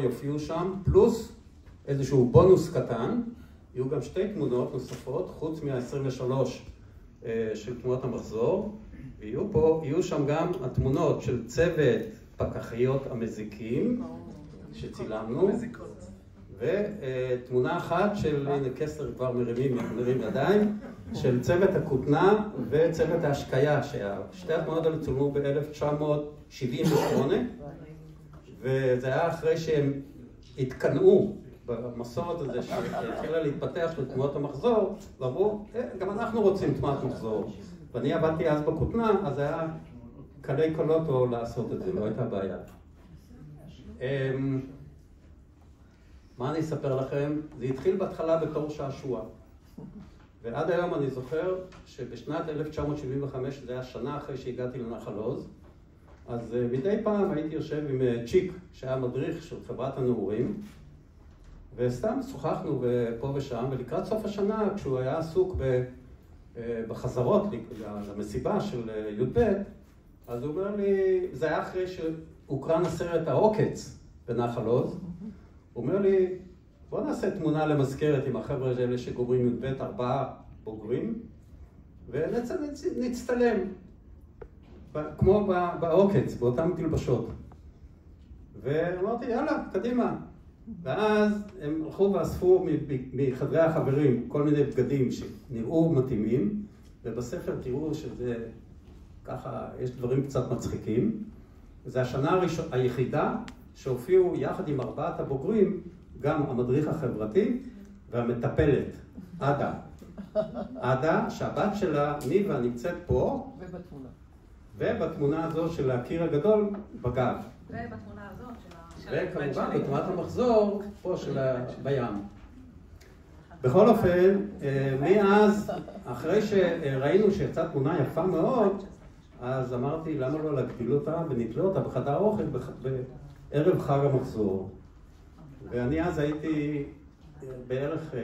יופיעו שם, פלוס איזשהו בונוס קטן, יהיו גם שתי תמונות נוספות, חוץ מה-23 של תמונות המחזור, ויהיו שם גם התמונות של צוות פקחיות המזיקים שצילמנו, ותמונה אחת של, הנה קסטר כבר מרימים ידיים, של צוות הכותנה וצוות ההשקיה, שתי התמונות האלה צולמו ב-1978, וזה היה אחרי שהם התקנאו במסורת הזה שהתחילה להתפתח של תמונות המחזור, ואמרו, גם אנחנו רוצים תמונת מחזור. ואני עבדתי אז בכותנה, אז היה קלי קלות או לעשות את זה, לא הייתה בעיה. מה אני אספר לכם? זה התחיל בהתחלה בתור שעשוע. ועד היום אני זוכר שבשנת 1975, זה היה שנה אחרי שהגעתי לנחל עוז, אז מדי פעם הייתי יושב עם צ'יק, שהיה מדריך של חברת הנעורים, וסתם שוחחנו פה ושם, ולקראת סוף השנה, כשהוא היה עסוק בחזרות למסיבה של י"ב, אז הוא אומר לי, זה היה אחרי שהוקרן הסרט העוקץ בנחל עוז, הוא אומר לי, בוא נעשה תמונה למזכרת עם החבר'ה האלה שגומרים י"ב, 4 בוגרים, ונצטלם. כמו בעוקץ, באותם תלבשות. ואמרתי, יאללה, קדימה. ואז הם הלכו ואספו מחדרי החברים כל מיני בגדים שנראו מתאימים, ובספר תראו שזה ככה, יש דברים קצת מצחיקים. וזו השנה היחידה שהופיעו יחד עם 4 הבוגרים, גם המדריך החברתי והמטפלת, עדה. עדה, שהבת שלה, ניבה, נמצאת פה. ובתמונה. ובתמונה הזו של הקיר הגדול בגב. ובתמונה הזו של וכמובן בתמונת המחזור פה בים. בכל אופן, מאז, אחרי שראינו שיצאה תמונה יפה מאוד, אז אמרתי למה לא להגדיל אותה ונתלה אותה בחדר האוכל בערב חג המחזור. ואני אז הייתי בערך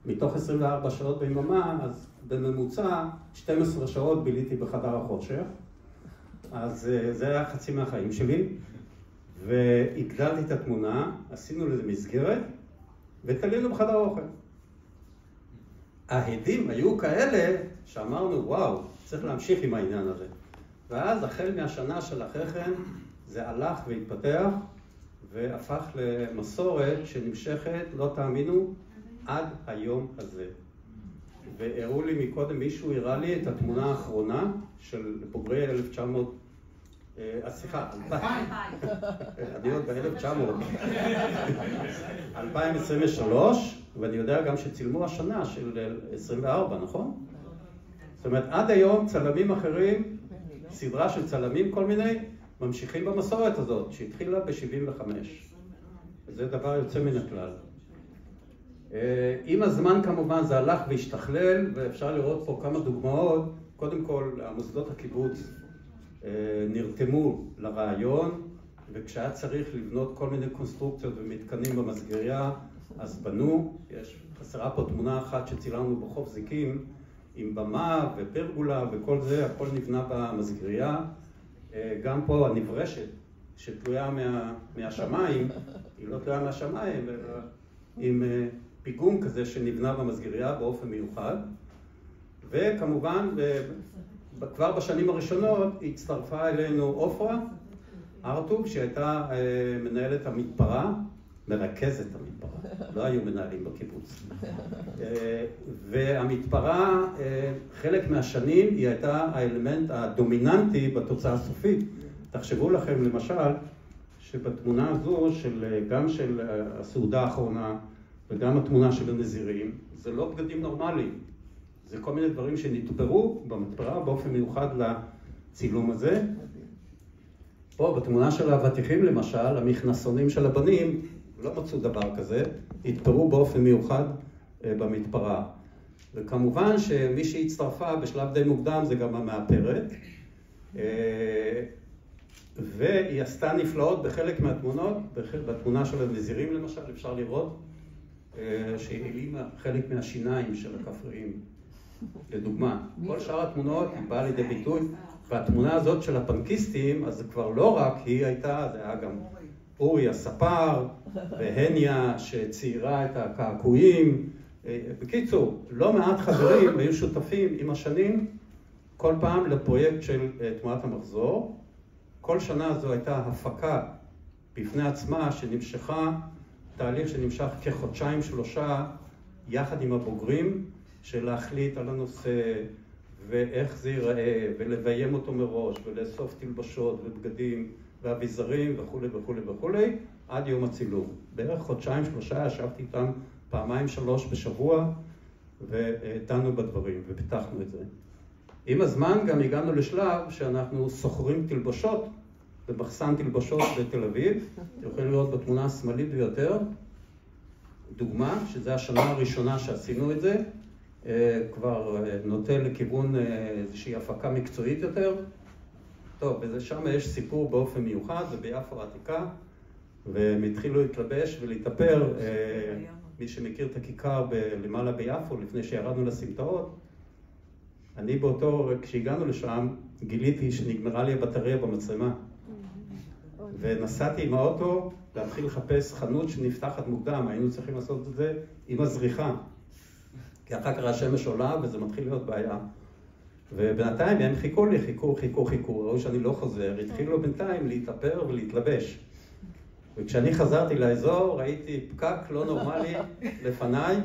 מתוך 24 שעות ביממה, אז בממוצע 12 שעות ביליתי בחדר החושך. אז זה היה חצי מהחיים שלי, והגדלתי את התמונה, עשינו לזה מסגרת, ותלינו בחדר האוכל. ההדים היו כאלה שאמרנו, וואו, צריך להמשיך עם העניין הזה. ואז החל מהשנה של אחרי כן, זה הלך והתפתח, והפך למסורת שנמשכת, לא תאמינו, עד היום הזה. והראו לי מקודם, מישהו הראה לי את התמונה האחרונה של בוגרי 1900, סליחה, 2000. אני עוד ב-1900. 2023, ואני יודע גם שצילמו השנה של 24, נכון? זאת אומרת, עד היום צלמים אחרים, סדרה של צלמים כל מיני, ממשיכים במסורת הזאת, שהתחילה ב-75. וזה דבר יוצא מן הכלל. עם הזמן כמובן זה הלך והשתכלל, ואפשר לראות פה כמה דוגמאות. קודם כל, המוסדות הקיבוץ נרתמו לרעיון, וכשהיה צריך לבנות כל מיני קונסטרוקציות ומתקנים במסגריה, אז בנו. חסרה פה תמונה אחת שצילמנו בחוף זיקים, עם במה ופרגולה וכל זה, הכל נבנה במסגריה. גם פה הנברשת שתלויה מהשמיים, היא לא תלויה מהשמיים, אלא עם פיגום כזה שנבנה במסגריה באופן מיוחד. וכמובן, כבר בשנים הראשונות הצטרפה אלינו אופרה ארטוב, שהייתה מנהלת המתפרה, מרכזת המתפרה, לא היו מנהלים בקיבוץ. והמתפרה, חלק מהשנים, היא הייתה האלמנט הדומיננטי בתוצאה הסופית. תחשבו לכם למשל, שבתמונה הזו, גם של הסעודה האחרונה, וגם התמונה של הנזירים, זה לא בגדים נורמליים. זה כל מיני דברים שנתפרו במתפרה באופן מיוחד לצילום הזה. פה בתמונה של האבטיחים למשל, המכנסונים של הבנים, לא מצאו דבר כזה, התפרו באופן מיוחד במתפרה. וכמובן שמי שהצטרפה בשלב די מוקדם זה גם המאפרת, והיא עשתה נפלאות בחלק מהתמונות. בתמונה של הנזירים למשל אפשר לראות שהיא העלימה חלק מהשיניים של הכפריים. לדוגמה, כל שאר התמונות היא באה לידי ביטוי, והתמונה הזאת של הפנקיסטים, אז זה כבר לא רק היא הייתה, זה היה גם אורי הספר, והניה שציירה את הקעקועים. בקיצור, לא מעט חברים היו שותפים עם השנים, כל פעם לפרויקט של תמונת המחזור. כל שנה זו הייתה הפקה בפני עצמה שנמשכה, תהליך שנמשך כחודשיים שלושה, יחד עם הבוגרים, של להחליט על הנושא ואיך זה ייראה, ולביים אותו מראש, ולאסוף תלבשות ובגדים ואביזרים וכו' וכו' וכו', עד יום הצילום. בערך חודשיים שלושה ישבתי איתם פעמיים שלוש בשבוע, ודנו בדברים ופיתחנו את זה. עם הזמן גם הגענו לשלב שאנחנו סוחרים תלבשות, במחסן תלבשות בתל אביב. אתם יכולים לראות בתמונה השמאלית ביותר, דוגמה, שזו השנה הראשונה שעשינו את זה, כבר נוטה לכיוון איזושהי הפקה מקצועית יותר. טוב, ושם יש סיפור באופן מיוחד, וביפו העתיקה, והם התחילו להתלבש ולהתאפר. מי שמכיר את הכיכר למעלה ביפו, לפני שירדנו לסמטאות, אני באותו, כשהגענו לשם, גיליתי שנגמרה לי הבטריה במצלמה. ונסעתי עם האוטו להתחיל לחפש חנות שנפתחת מוקדם, היינו צריכים לעשות את זה עם הזריחה. כי אחר כך השמש עולה וזה מתחיל להיות בעיה. ובינתיים הם חיכו לי, חיכו, ראו שאני לא חוזר, התחילו בינתיים להתאפר ולהתלבש. וכשאני חזרתי לאזור ראיתי פקק לא נורמלי לפניי,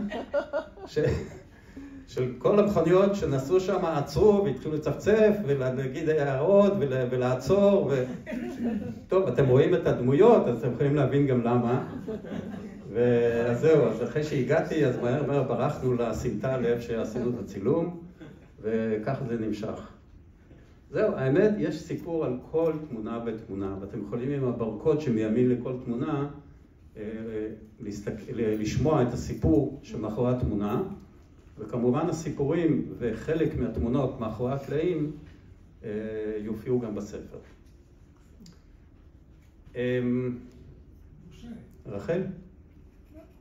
של כל המכוניות שנסעו שם עצרו והתחילו לצפצף ולהגיד הערות ולעצור. טוב, אתם רואים את הדמויות, אז אתם יכולים להבין גם למה. אז זהו, אז אחרי שהגעתי, אז מהר ברחנו לסמטה לאיפה שעשינו את הצילום, וככה זה נמשך. זהו, האמת, יש סיפור על כל תמונה ותמונה, ואתם יכולים עם הברקוד שמימין לכל תמונה, לשמוע את הסיפור שמאחורי התמונה, וכמובן הסיפורים וחלק מהתמונות מאחורי הקלעים יופיעו גם בספר. רחל?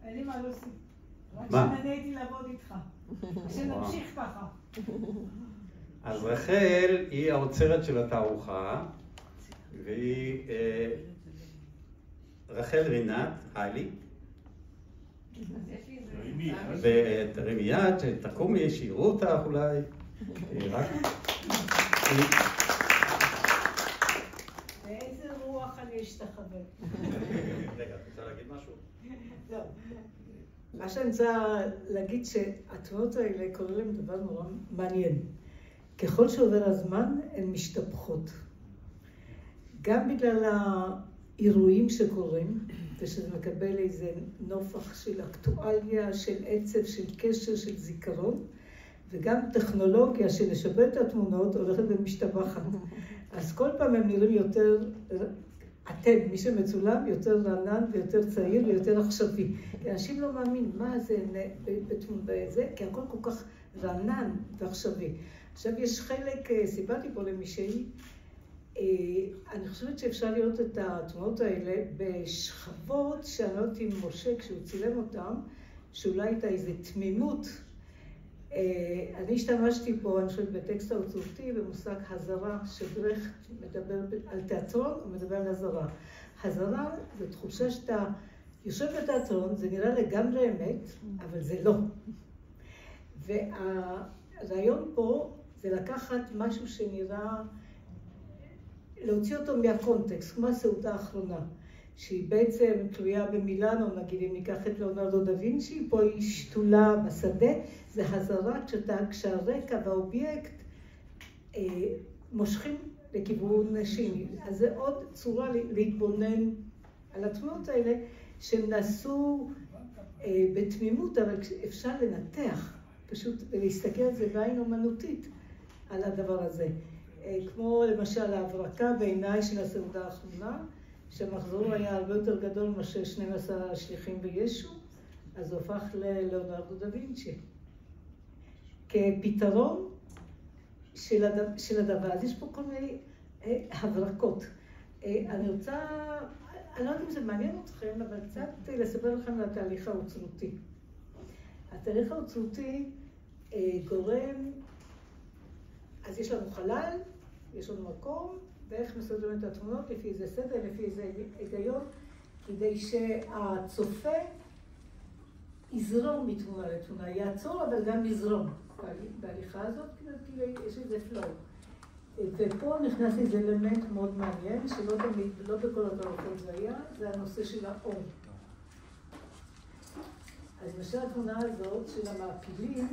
אין לי מה להוסיף. רק מה? שנהניתי לעבוד איתך. שנמשיך ככה. אז רחל היא האוצרת של התערוכה, והיא רחל רינת, היילי. ותרימי יד, שתקומי, שיראו אותך אולי. באיזה רוח אני אשתחווה. רגע, את רוצה להגיד משהו? לא. מה שאני רוצה להגיד שהתמונות האלה קוראים להם דבר נורא מעניין. ככל שעובר הזמן הן משתפכות. גם בגלל האירועים שקורים, ושזה מקבל איזה נופח של אקטואליה, של עצב, של קשר, של זיכרון, וגם טכנולוגיה של לשפר את התמונות הולכת ומשתבחת. אז כל פעם הם נראים יותר, אתם, מי שמצולם, יותר רענן ויותר צעיר ויותר עכשווי. כי אנשים לא מאמין מה זה בזה, כי הכל כל כך רענן ועכשווי. עכשיו יש חלק, סיפרתי פה למישהי, אני חושבת שאפשר לראות את התמונות האלה בשכבות שאני לא יודעת עם משה כשהוא צילם אותם, שאולי הייתה איזו תמימות. אני השתמשתי פה, אני חושבת, בטקסט האוצרתי, במושג הזרה, שברכט מדבר על תיאטרון, הוא מדבר על הזרה. הזרה זו תחושה שאתה יושב בתיאטרון, זה נראה לגמרי אמת, אבל זה לא. והרעיון פה זה לקחת משהו שנראה, להוציא אותו מהקונטקסט, כמו הסעודה האחרונה, שהיא בעצם תלויה במילאנו, נגיד אם ניקח את ליאונרדו דה וינצ'י, פה היא שתולה בשדה, זה הזרה כשהרקע והאובייקט מושכים לכיוון שני. אז זה עוד צורה להתבונן על התמונות האלה, שהם נעשו בתמימות, אבל אפשר לנתח, פשוט להסתכל על זה בעין אומנותית, על הדבר הזה. כמו למשל ההברקה בעיניי של הסעודה האחרונה, שהמחזור היה הרבה יותר גדול מאשר 12 השליחים בישו, אז הוא הפך לליאונרדו דה וינצ'י. כפתרון של הדבר. אז יש פה כל מיני הברקות. אני רוצה, אני לא יודעת אם זה מעניין אתכם, אבל קצת לספר לכם על התהליך האוצרותי. התהליך האוצרותי גורם, אז יש לנו חלל, יש לנו מקום, ואיך מסודרים את התמונות, לפי איזה סדר, לפי איזה היגיון. כדי שהצופה יזרום מתמונה לתמונה, יעצור אבל גם יזרום בהליכה הזאת, כאילו יש איזה פלואו. ופה נכנס איזה אלמנט מאוד מעניין, שלא תמיד, לא בכל התערוכות זה היה, זה הנושא של האור. אז למשל התמונה הזאת של המעפילים,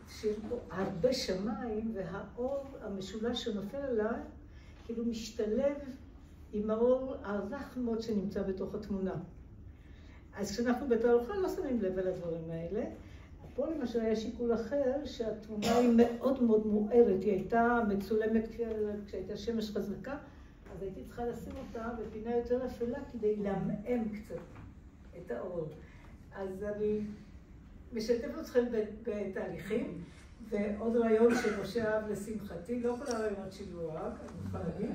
של הרבה שמיים, והאור המשולש שנופל עליו, כאילו משתלב עם האור הרך מאוד שנמצא בתוך התמונה. אז כשאנחנו בתערוכה לא שמים לב על הדברים האלה. פה למשל היה שיקול אחר, שהתמונה היא מאוד מאוד מוארת, היא הייתה מצולמת כשהייתה שמש חזקה, אז הייתי צריכה לשים אותה בפינה יותר אפלה כדי להמעם קצת את האור. אז אני משתף אתכם בתהליכים, ועוד רעיון שמשה אהב לשמחתי, לא כל הרעיונות שלי הוא אהב, אני יכולה להגיד,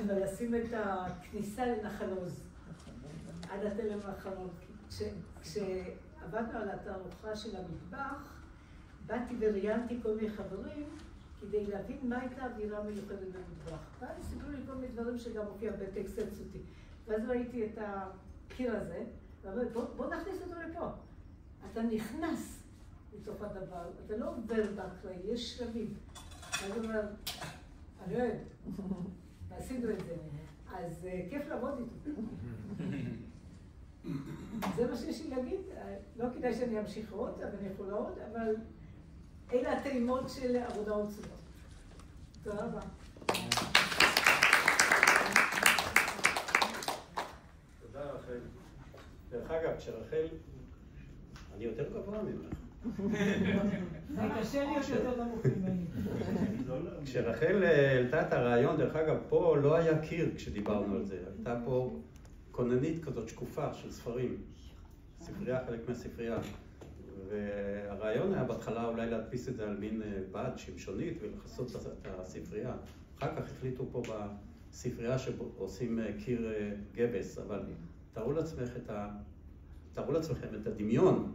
אבל לשים את הכניסה לנחל עוז, עד התלם האחרון. כשעבדנו על התערוכה של המטבח, באתי וראיינתי כל מיני חברים כדי להבין מה הייתה האווירה המיוחדת במטבח. ואז סיפרו לי כל מיני דברים שגם הופיע בטקסט סרטוטי. ואז ראיתי את הקיר הזה, ואמרתי, בוא נכניס אותו לפה. אתה נכנס לתוך הדבר, אתה לא עובר באקראי, יש שלבים. ואז הוא אומר, אני אוהב, ועשינו את זה. אז כיף לעבוד איתו. זה מה שיש לי להגיד, לא כדאי שאני אמשיך עוד, אבל אני יכולה עוד, אבל אלה הטעימות של עבודה עוצמה. תודה רבה. תודה רחל. דרך אגב, כשרחל, אני יותר גבוה ממך. זה קשה להיות יותר נמוך ממני. כשרחל העלתה את הרעיון, דרך אגב, פה לא היה קיר כשדיברנו על זה, הייתה פה כוננית כזאת שקופה של ספרים, ספרייה, חלק מהספרייה. והרעיון היה בהתחלה אולי להדפיס את זה על מין בד שמשונית ולחסות את הספרייה. אחר כך החליטו פה בספרייה שעושים קיר גבס, אבל תארו לעצמכם את הדמיון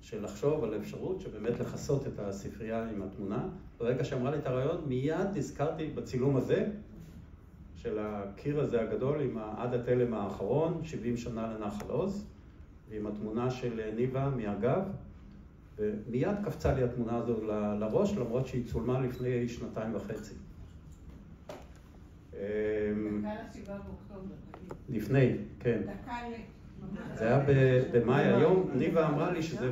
של לחשוב על האפשרות שבאמת לחסות את הספרייה עם התמונה. ברגע שאמרה לי את הרעיון, מיד נזכרתי בצילום הזה, של הקיר הזה הגדול עם עד התלם האחרון, 70 שנה לנחל עוז, ועם התמונה של ניבה מהגב, ומיד קפצה לי התמונה הזו לראש, למרות שהיא צולמה לפני 2.5 שנים. דקה ל7 באוקטובר. לפני, כן. זה היה במאי היום, ניבה אמרה לי שזה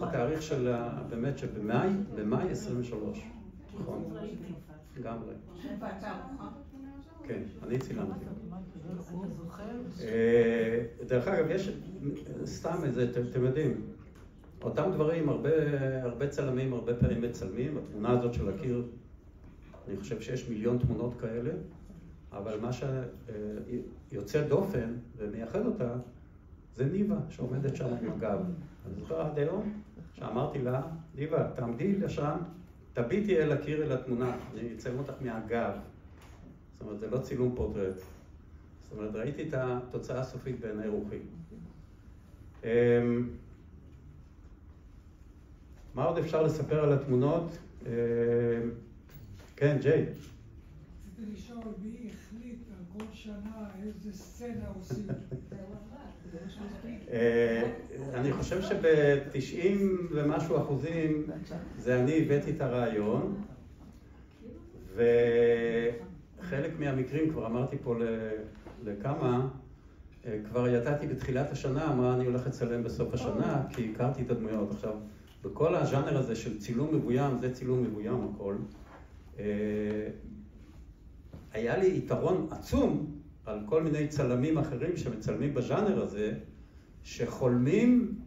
בתאריך של, באמת שבמאי 23. נכון, לגמרי. כן, אני צילמתי. דרך אגב, יש סתם איזה, אתם יודעים, אותם דברים, הרבה צלמים, הרבה פעמים מצלמים, התמונה הזאת של הקיר, אני חושב שיש מיליון תמונות כאלה, אבל מה שיוצא דופן ומייחד אותה, זה ניבה שעומדת שם עם הגב. אני זוכר עד היום שאמרתי לה, ניבה, תעמדי לשם, תביטי אל הקיר, אל התמונה, אני אצלם אותך מהגב. זאת אומרת, זה לא צילום פורטרט. זאת אומרת, ראיתי את התוצאה הסופית בעיני רוחי. מה עוד אפשר לספר על התמונות? כן, ג'יי. רציתי לשאול מי החליט על כל שנה איזה סצנה עושים. אני חושב שב-90 ומשהו אחוזים זה אני הבאתי את הרעיון, וחלק מהמקרים, כבר אמרתי פה לכמה, כבר ידעתי בתחילת השנה מה אני הולך לצלם בסוף השנה, כי הכרתי את הדמויות. עכשיו, בכל הז'אנר הזה של צילום מבוים, זה צילום מבוים הכל, היה לי יתרון עצום על כל מיני צלמים אחרים שמצלמים בז'אנר הזה, שחולמים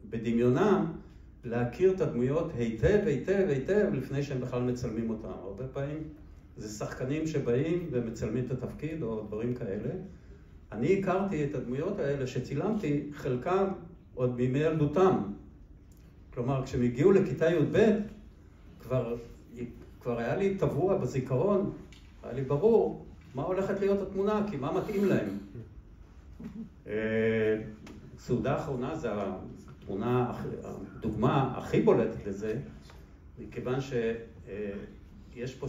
בדמיונם להכיר את הדמויות היטב, היטב, היטב, לפני שהם בכלל מצלמים אותם. הרבה פעמים זה שחקנים שבאים ומצלמים את התפקיד או דברים כאלה. אני הכרתי את הדמויות האלה שצילמתי, חלקם עוד בימי ילדותם. כלומר, כשהם הגיעו לכיתה י"ב, כבר היה לי טבוע בזיכרון, היה לי ברור מה הולכת להיות התמונה, כי מה מתאים להם. סעודה האחרונה זה הדוגמה הכי בולטת לזה, מכיוון שיש פה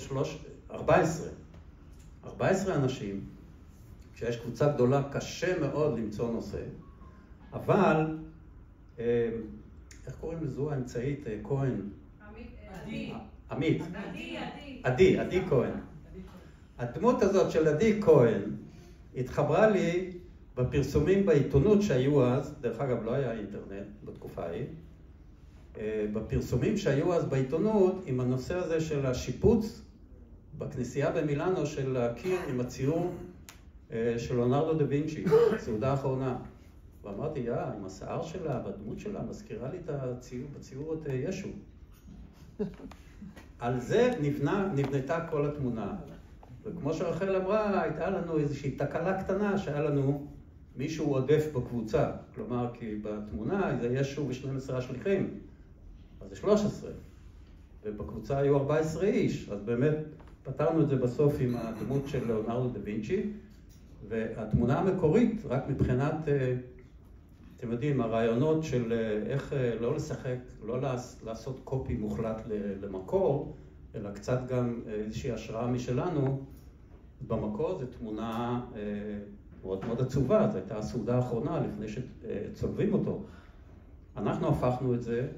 14 אנשים כשיש קבוצה גדולה קשה מאוד למצוא נושא, אבל, איך קוראים לזו האמצעית? כהן? עמית. עדי כהן. הדמות הזאת של עדי כהן התחברה לי בפרסומים בעיתונות שהיו אז, דרך אגב לא היה אינטרנט בתקופה ההיא, בפרסומים שהיו אז בעיתונות עם הנושא הזה של השיפוץ בכנסייה במילאנו של הקיר עם הציור של ליאונרדו דה וינצ'י, הסעודה האחרונה. ואמרתי, עם השיער שלה, בדמות שלה, מזכירה לי את הציור את ישו. על זה נבנתה כל התמונה. וכמו שרחל אמרה, הייתה לנו איזושהי תקלה קטנה שהיה לנו מישהו עודף בקבוצה. כלומר, כי בתמונה זה ישו ו12 השליחים, אז זה 13. ובקבוצה היו 14 איש, אז באמת פתרנו את זה בסוף עם הדמות של ליאונרדו דה וינצ'י, והתמונה המקורית, רק מבחינת, אתם יודעים, הרעיונות של איך לא לשחק, לא לעשות קופי מוחלט למקור, אלא קצת גם איזושהי השראה משלנו, במקור זו תמונה מאוד מאוד עצובה, זו הייתה הסעודה האחרונה לפני שצולבים אותו. אנחנו הפכנו את זה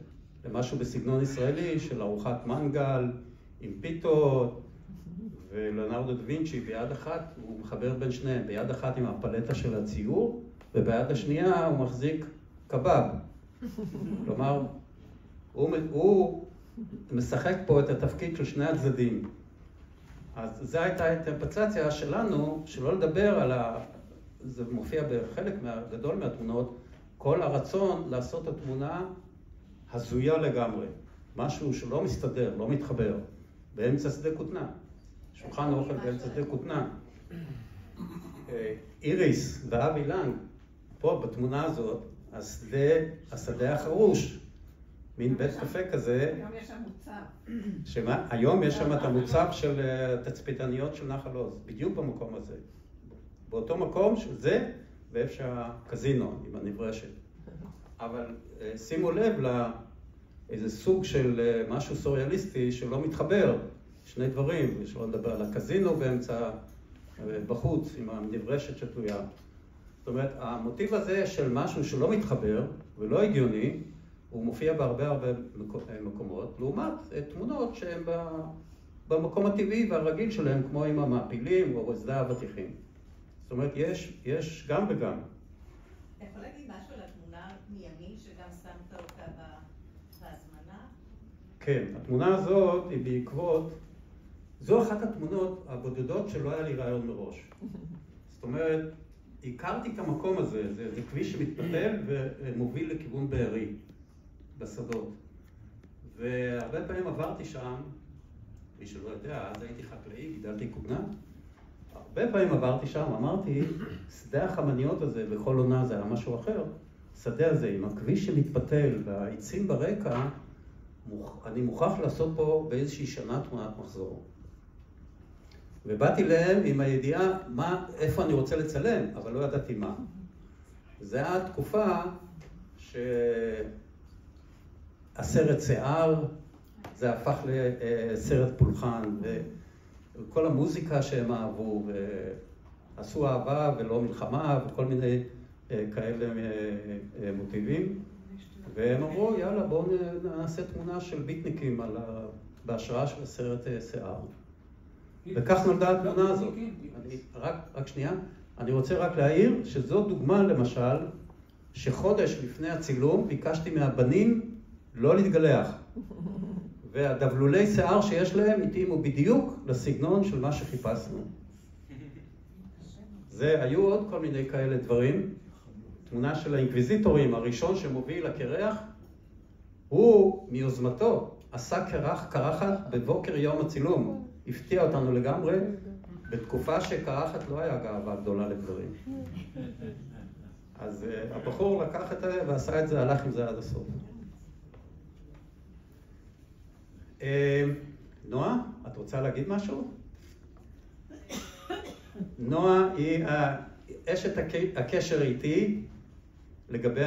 למשהו בסגנון ישראלי של ארוחת מנגל עם פיתות, וליאונרדו דה וינצ'י ביד אחת הוא מחבר בין שניהם, ביד אחת עם הפלטה של הציור, וביד השנייה הוא מחזיק קבב. כלומר, הוא משחק פה את התפקיד של שני הצדדים. אז זו הייתה האינטרפרטציה שלנו, שלא לדבר על זה מופיע בחלק גדול מהתמונות, כל הרצון לעשות את התמונה הזויה לגמרי. משהו שלא מסתדר, לא מתחבר, באמצע שדה כותנה. שולחן אוכל באמצע שדה כותנה. איריס ואבי לנג, פה בתמונה הזאת, השדה החרוש, מין בית קפה כזה. היום יש שם מוצב. שמה? היום יש שם את המוצב של תצפיתניות של נחל עוז, בדיוק במקום הזה. באותו מקום של זה, ואיפה שהקזינו עם הנברשת. אבל שימו לב לאיזה סוג של משהו סוריאליסטי שלא מתחבר, שני דברים, שלא לדבר על הקזינו באמצע, בחוץ, עם הנברשת שתלויה. זאת אומרת, המוטיב הזה של משהו שלא מתחבר ולא הגיוני, הוא מופיע בהרבה מקומות, לעומת תמונות שהן במקום הטבעי והרגיל שלהם, כמו עם המעפילים או שדה האבטיחים. זאת אומרת, יש גם וגם. אתה יכול להגיד משהו על התמונה מימין שגם שמת אותה בהזמנה? כן, התמונה הזאת היא בעקבות, זו אחת התמונות הבודדות שלא היה לי רעיון מראש. זאת אומרת, הכרתי את המקום הזה, זה כביש שמתפתל ומוביל לכיוון בארי, בשדות. והרבה פעמים עברתי שם, מי שלא יודע, אז הייתי חקלאי, גידלתי כותנה. הרבה פעמים עברתי שם, אמרתי, שדה החמניות הזה בכל עונה זה היה משהו אחר. שדה הזה עם הכביש שמתפתל והעצים ברקע, אני מוכרח לעשות פה באיזושהי שנה תמונת מחזור. ובאתי להם עם הידיעה איפה אני רוצה לצלם, אבל לא ידעתי מה. זה היה התקופה שהסרט שיער, זה הפך לסרט פולחן, וכל המוזיקה שהם אהבו, ועשו אהבה ולא מלחמה, וכל מיני כאלה מוטיבים. והם אמרו, יאללה, בואו נעשה תמונה של ביטניקים בהשראה של הסרט שיער. וכך נולדה התמונה הזאת. רק שנייה, אני רוצה רק להעיר שזו דוגמה למשל, שחודש לפני הצילום ביקשתי מהבנים לא להתגלח. והדבלולי שיער שיש להם התאימו בדיוק לסגנון של מה שחיפשנו. היו עוד כל מיני כאלה דברים. תמונה של האינקוויזיטורים, הראשון שמוביל לקרח, הוא מיוזמתו עשה קרחת בבוקר יום הצילום. הפתיע אותנו לגמרי, בתקופה שקרחת לא היה גאווה גדולה לגברים. אז הבחור לקח את זה ועשה את זה, הלך עם זה עד הסוף. נועה, את רוצה להגיד משהו? נועה היא אשת הקשר איתי לגבי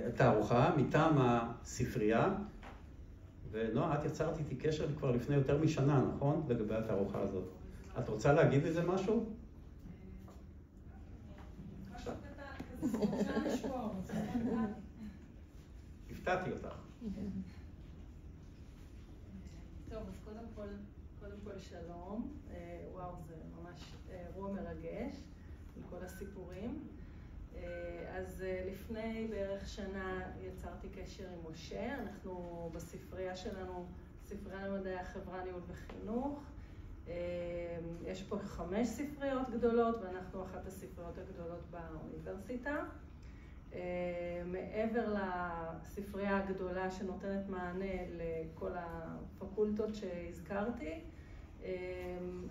התערוכה מטעם הספרייה. ונועה, את יצרת איתי קשר כבר לפני יותר משנה, נכון? לגבי התערוכה הזאת. את רוצה להגיד איזה משהו? רוצה לשמוע, רוצה לדעת. הפתעתי אותך. טוב, אז קודם כל שלום. וואו, זה ממש אירוע מרגש עם כל הסיפורים. אז לפני בערך שנה יצרתי קשר עם משה. אנחנו בספרייה שלנו, ספרייה למדעי החברה, ניהול וחינוך. יש פה 5 ספריות גדולות, ואנחנו אחת הספריות הגדולות באוניברסיטה. מעבר לספרייה הגדולה שנותנת מענה לכל הפקולטות שהזכרתי,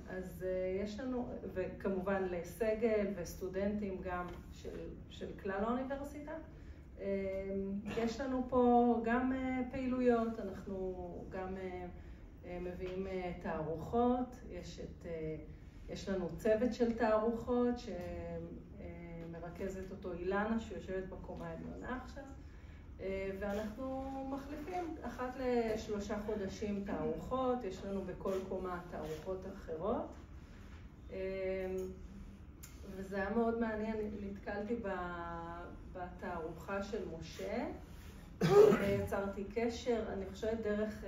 אז יש לנו, וכמובן לסגל וסטודנטים גם של כלל האוניברסיטה, יש לנו פה גם פעילויות, אנחנו גם מביאים תערוכות, יש לנו צוות של תערוכות שמרכזת אותו אילנה שיושבת בקומה העליונה עכשיו, ואנחנו מחליפים אחת ל3 חודשים תערוכות, יש לנו בכל קומה תערוכות אחרות, וזה היה מאוד מעניין, נתקלתי בתערוכה של משה, יצרתי קשר, אני חושבת דרך,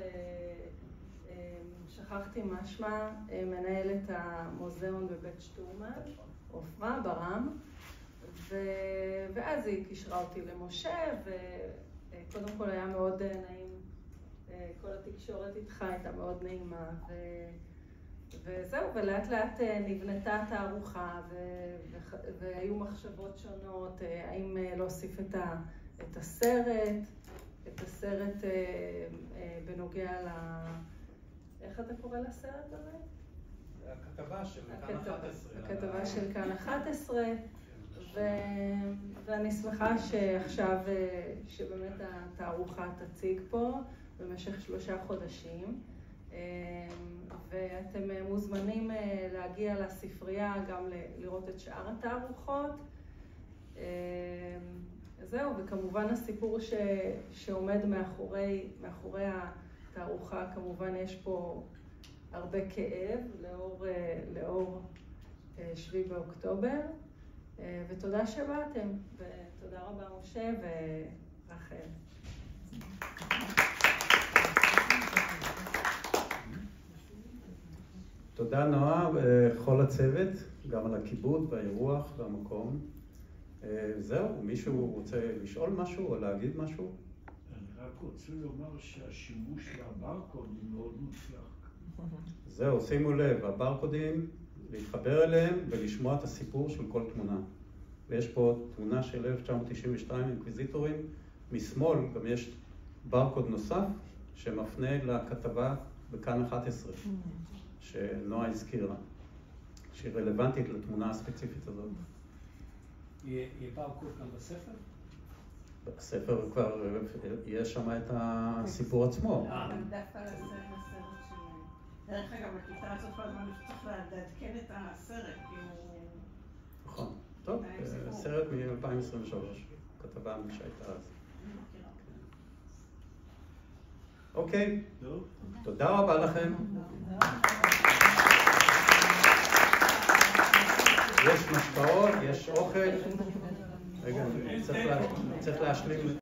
שכחתי מה שמה, מנהלת המוזיאון בבית שטורמן, עופרה ברם, ואז היא קישרה אותי למשה, וקודם כל היה מאוד נעים, כל התקשורת איתך הייתה מאוד נעימה, וזהו, ולאט לאט נבנתה התערוכה, והיו מחשבות שונות, האם להוסיף את הסרט בנוגע ל... איך אתה קורא לסרט הזה? הכתבה של כאן 11. הכתבה של כאן 11, ואני שמחה שעכשיו, שבאמת התערוכה תציג פה במשך 3 חודשים, ואתם מוזמנים להגיע לספרייה גם לראות את שאר התערוכות. זהו, וכמובן הסיפור שעומד מאחורי התערוכה, כמובן יש פה הרבה כאב לאור 7 באוקטובר, ותודה שבאתם, ותודה רבה משה ורחל. תודה נועה וכל הצוות, גם על הכיבוד והאירוח והמקום. זהו, מישהו רוצה לשאול משהו או להגיד משהו? אני רק רוצה לומר שהשימוש בברקודים מאוד מוצלח. זהו, שימו לב, הברקודים, להתחבר אליהם ולשמוע את הסיפור של כל תמונה. ויש פה תמונה של 1992, אינקוויזיטורים. משמאל גם יש ברקוד נוסף שמפנה לכתבה בכאן 11, שנועה הזכירה, שהיא רלוונטית לתמונה הספציפית הזאת. יהיה ברקוד גם בספר? בספר כבר יש שם את הסיפור עצמו. דווקא על הסרט שלהם. דרך אגב, בכיתה הזאת כל הזמן צריך לעדכן את הסרט, כי הוא... נכון. טוב, סרט מ-2023, כתבה שהייתה אז. אוקיי, תודה רבה לכם. יש משקאות, יש אוכל. רגע, צריך להשלים.